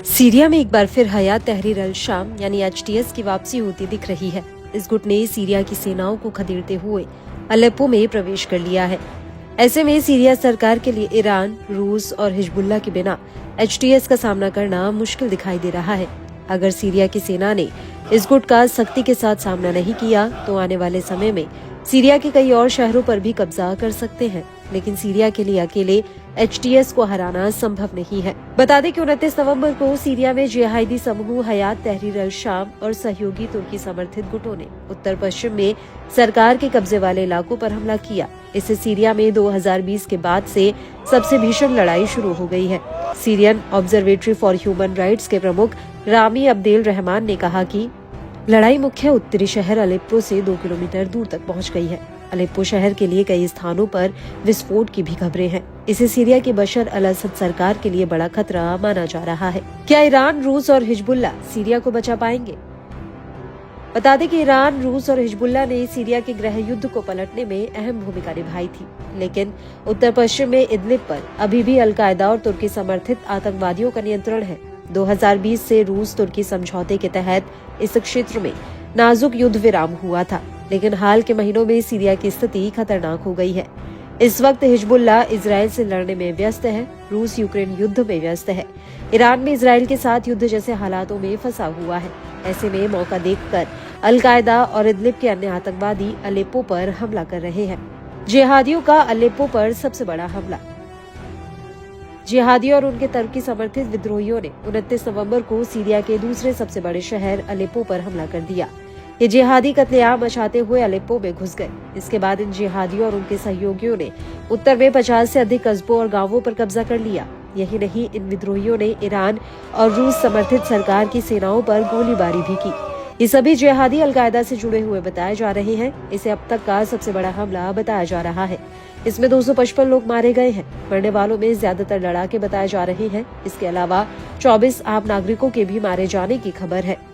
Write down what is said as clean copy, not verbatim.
Syria में एक बार फिर हयात तहरीर अल शाम यानी HTS की वापसी होती दिख रही है। इस गुट ने सीरिया की सेनाओं को खदेड़ते हुए अलेप्पो में प्रवेश कर लिया है। ऐसे में सीरिया सरकार के लिए ईरान, रूस और हिजबुल्लाह के बिना HTS का सामना करना मुश्किल दिखाई दे रहा है। अगर सीरिया की सेना ने इस गुट का सख्ती के साथ सामना नहीं किया तो आने वाले समय में सीरिया के कई और शहरों पर भी कब्जा कर सकते हैं, लेकिन सीरिया के लिए अकेले HTS को हराना संभव नहीं है। बता दें कि 29 नवंबर को सीरिया में जिहादी समूह हयात तहरीर अल शाम और सहयोगी तुर्की समर्थित गुटों ने उत्तर पश्चिम में सरकार के कब्जे वाले इलाकों पर हमला किया। इससे सीरिया में 2020 के बाद से सबसे भीषण लड़ाई शुरू हो गई है। Syrian observatory for human rights के प्रमुख रामी अब्देल रहमान ने कहा कि लड़ाई मुख्य उत्तरी शहर अलेप्पो से 2 किलोमीटर दूर तक पहुंच गई है। अलेप्पो शहर के लिए कई स्थानों पर विस्फोट की भी खबरें हैं। इसे सीरिया की बशर अल असद सरकार के लिए बड़ा खतरा माना जा रहा है। क्या ईरान, रूस और हिजबुल्लाह सीरिया को बचा पाएंगे? बता दें कि ईरान, रूस और हिजबुल्लाह ने सीरिया के गृह युद्ध को पलटने में अहम भूमिका निभाई थी, लेकिन उत्तर पश्चिम में इदलिब पर अभी भी अल-कायदा और तुर्की समर्थित आतंकवादियों का नियंत्रण है। 2020 से रूस तुर्की समझौते के तहत इस क्षेत्र में नाजुक युद्ध विराम हुआ था, लेकिन हाल के महीनों में सीरिया की स्थिति खतरनाक हो गई है। इस वक्त हिजबुल्लाह इजराइल से लड़ने में व्यस्त है, रूस यूक्रेन युद्ध में व्यस्त है, ईरान में इजराइल के साथ युद्ध जैसे हालातों में फंसा हुआ है। ऐसे में मौका देखकर अल-कायदा और इदलिब के अन्य आतंकवादी अलेप्पो पर हमला कर रहे हैं। जिहादियों का अलेप्पो पर सबसे बड़ा हमला। जिहादियों और उनके तुर्की समर्थित विद्रोहियों ने 29 नवंबर को सीरिया के दूसरे सबसे बड़े शहर अलेप्पो पर हमला कर दिया। ये जिहादी कत्लेआम मचाते हुए अलेप्पो में घुस गए। इसके बाद इन जिहादियों और उनके सहयोगियों ने उत्तर में 50 से अधिक कस्बों और गांवों पर कब्जा कर लिया। यही नहीं, इन विद्रोहियों ने ईरान और रूस समर्थित सरकार की सेनाओं पर गोलीबारी भी की। ये सभी जिहादी अल-कायदा से जुड़े हुए बताए जा रहे हैं। इसे अब तक का सबसे बड़ा हमला बताया जा रहा है। इसमें 255 लोग मारे गए हैं। मरने वालों में ज्यादातर लड़ाके बताए जा रहे हैं। इसके अलावा 24 आम नागरिकों के भी मारे जाने की खबर है।